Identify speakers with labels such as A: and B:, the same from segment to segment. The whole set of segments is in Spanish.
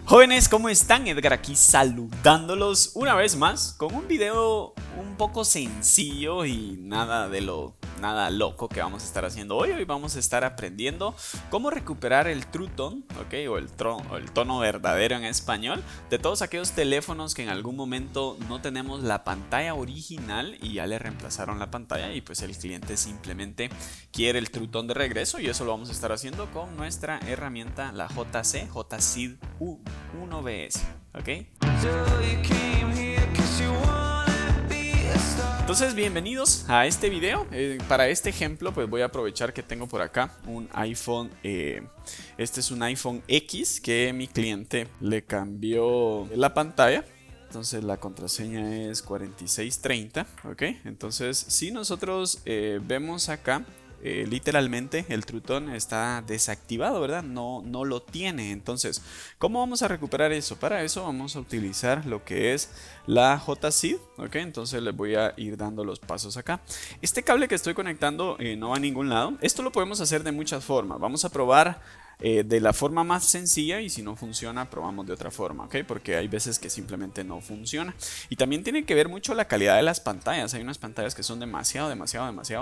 A: Jóvenes, ¿cómo están? Edgar aquí saludándolos una vez más con un video un poco sencillo y nada loco que vamos a estar haciendo hoy. Hoy vamos a estar aprendiendo cómo recuperar el true tone, ¿ok? O el tono verdadero en español de todos aquellos teléfonos que en algún momento no tenemos la pantalla original y ya le reemplazaron la pantalla y pues el cliente simplemente quiere el true tone de regreso, y eso lo vamos a estar haciendo con nuestra herramienta, la JCID 1BS, ¿ok? Entonces, bienvenidos a este video. Para este ejemplo, pues voy a aprovechar que tengo por acá un iPhone. Este es un iPhone X que mi cliente le cambió la pantalla. Entonces la contraseña es 4630, ¿ok? Entonces, si nosotros vemos acá, literalmente el true tone está desactivado, ¿verdad? No lo tiene. Entonces, ¿cómo vamos a recuperar eso? Para eso vamos a utilizar lo que es la JCID, ¿ok? Entonces les voy a ir dando los pasos acá. Este cable que estoy conectando no va a ningún lado. Esto lo podemos hacer de muchas formas. Vamos a probar de la forma más sencilla, y si no funciona probamos de otra forma, ¿ok? Porque hay veces que simplemente no funciona. Y también tiene que ver mucho la calidad de las pantallas. Hay unas pantallas que son demasiado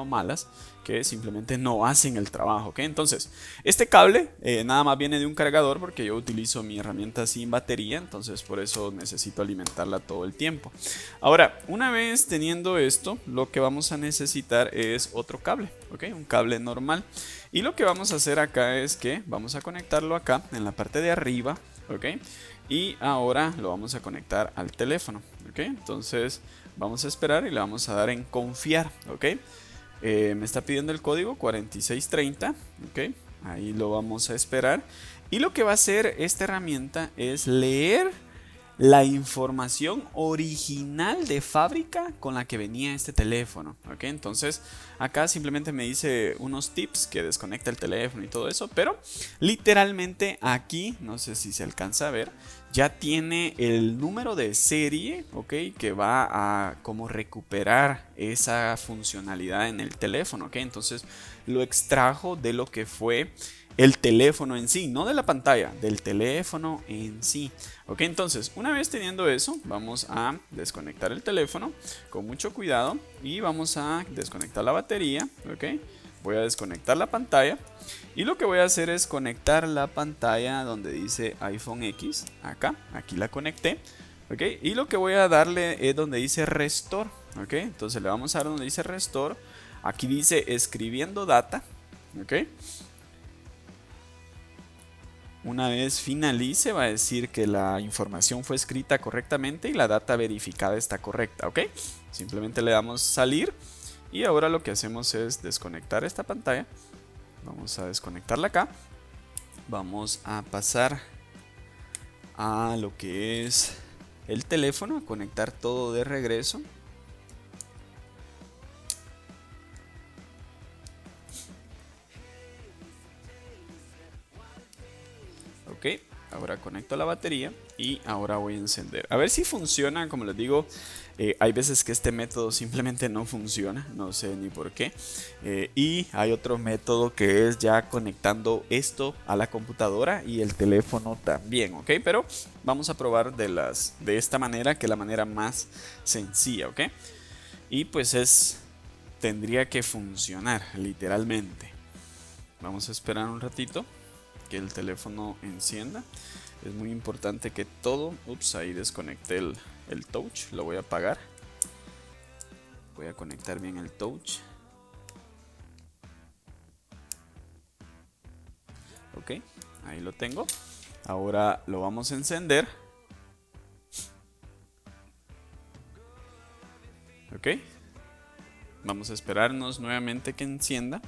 A: malas, que simplemente no hacen el trabajo, ¿ok? Entonces, este cable nada más viene de un cargador, porque yo utilizo mi herramienta sin batería, entonces por eso necesito alimentarla todo el tiempo. Ahora, una vez teniendo esto, lo que vamos a necesitar es otro cable, ¿ok? Un cable normal. Y lo que vamos a hacer acá es que vamos a conectarlo acá en la parte de arriba, ¿ok? Y ahora lo vamos a conectar al teléfono, ¿ok? Entonces vamos a esperar y le vamos a dar en confiar, ¿ok? Me está pidiendo el código 4630, ¿ok? Ahí lo vamos a esperar. Y lo que va a hacer esta herramienta es leer la información original de fábrica con la que venía este teléfono, ¿ok? Entonces acá simplemente me dice unos tips que desconecta el teléfono y todo eso, pero literalmente aquí, no sé si se alcanza a ver, ya tiene el número de serie, ¿ok? Que va a como recuperar esa funcionalidad en el teléfono, ¿ok? Entonces lo extrajo de lo que fue el teléfono en sí, no de la pantalla, del teléfono en sí. Ok, entonces una vez teniendo eso, vamos a desconectar el teléfono con mucho cuidado y vamos a desconectar la batería. Ok, voy a desconectar la pantalla y lo que voy a hacer es conectar la pantalla donde dice iPhone X. Acá, aquí la conecté. Ok, y lo que voy a darle es donde dice Restore. Ok, entonces le vamos a dar donde dice Restore. Aquí dice escribiendo data. Ok. Una vez finalice, va a decir que la información fue escrita correctamente y la data verificada está correcta, ¿ok? Simplemente le damos salir y ahora lo que hacemos es desconectar esta pantalla. Vamos a desconectarla acá. Vamos a pasar a lo que es el teléfono, a conectar todo de regreso. Ok, ahora conecto la batería y ahora voy a encender. A ver si funciona. Como les digo, hay veces que este método simplemente no funciona, no sé ni por qué. Y hay otro método que es ya conectando esto a la computadora y el teléfono también, ok. Pero vamos a probar de esta manera, que es la manera más sencilla, ok. Y pues tendría que funcionar literalmente. Vamos a esperar un ratito que el teléfono encienda. Es muy importante que todo... Ups, ahí desconecté el touch. Lo voy a apagar. Voy a conectar bien el touch. Ok, ahí lo tengo. Ahora lo vamos a encender. Ok. Vamos a esperarnos nuevamente que encienda.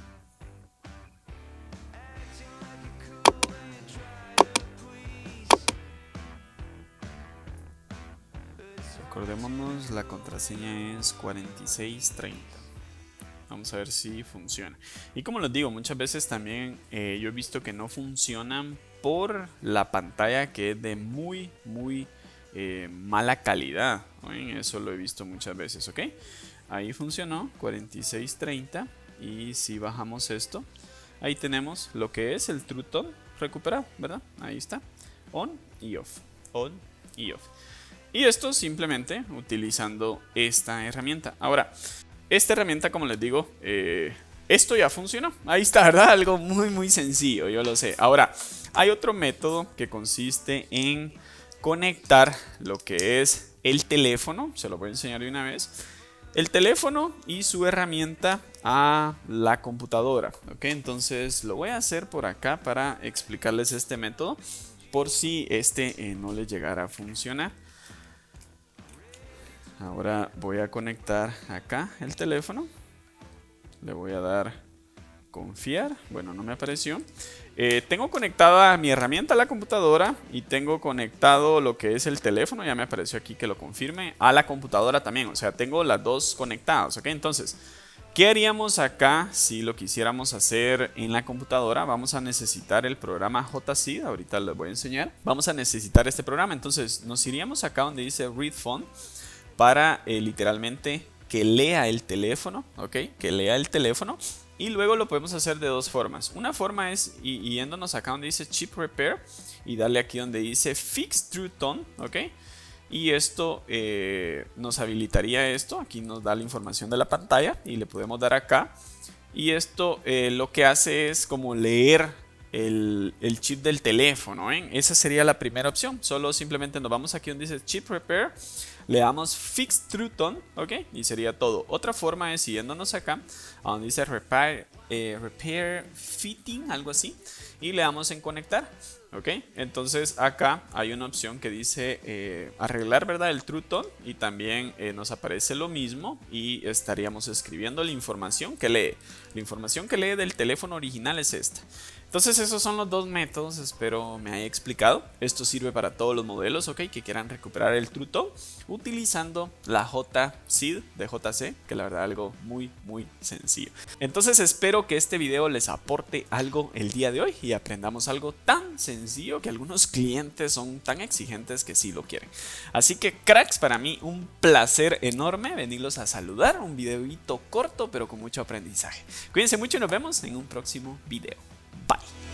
A: Recordémonos, la contraseña es 4630. Vamos a ver si funciona. Y como les digo, muchas veces también yo he visto que no funcionan por la pantalla, que es de muy mala calidad. ¿Ven? Eso lo he visto muchas veces, ¿ok? Ahí funcionó, 4630. Y si bajamos esto, ahí tenemos lo que es el true tone recuperado, ¿verdad? Ahí está. on y off, on y off. Y esto simplemente utilizando esta herramienta. Ahora, esta herramienta, como les digo, esto ya funcionó. Ahí está, ¿verdad? Algo muy sencillo, yo lo sé. Ahora, hay otro método que consiste en conectar lo que es el teléfono. Se lo voy a enseñar de una vez. El teléfono y su herramienta a la computadora. ¿Ok? Entonces lo voy a hacer por acá para explicarles este método. Por si este no les llegara a funcionar. Ahora voy a conectar acá el teléfono. Le voy a dar confiar. Bueno, no me apareció. Tengo conectada mi herramienta a la computadora y tengo conectado lo que es el teléfono. Ya me apareció aquí que lo confirme. A la computadora también. O sea, tengo las dos conectadas. ¿Ok? Entonces, ¿qué haríamos acá si lo quisiéramos hacer en la computadora? Vamos a necesitar el programa JSeed. Ahorita les voy a enseñar. Vamos a necesitar este programa. Entonces, nos iríamos acá donde dice Read Phone para literalmente que lea el teléfono, ¿ok? Que lea el teléfono. Y luego lo podemos hacer de dos formas. Una forma es yéndonos acá donde dice Chip Repair y darle aquí donde dice Fix True Tone, ¿ok? Y esto nos habilitaría esto. Aquí nos da la información de la pantalla y le podemos dar acá. Y esto lo que hace es como leer el chip del teléfono, ¿eh? Esa sería la primera opción. Solo simplemente nos vamos aquí donde dice Chip Repair. Le damos Fix True Tone, ¿ok? Y sería todo. Otra forma es yéndonos acá a donde dice Repair Fitting, algo así. Y le damos en conectar, ¿ok? Entonces acá hay una opción que dice arreglar, ¿verdad? El True Tone. Y también nos aparece lo mismo. Y estaríamos escribiendo la información que lee. La información que lee del teléfono original es esta. Entonces esos son los dos métodos, espero me haya explicado. Esto sirve para todos los modelos, ¿ok? Que quieran recuperar el True Tone utilizando la JSeed de JC, que la verdad es algo muy sencillo. Entonces espero que este video les aporte algo el día de hoy y aprendamos algo tan sencillo que algunos clientes son tan exigentes que sí lo quieren. Así que cracks, para mí un placer enorme venirlos a saludar, un videito corto pero con mucho aprendizaje. Cuídense mucho y nos vemos en un próximo video. Bye.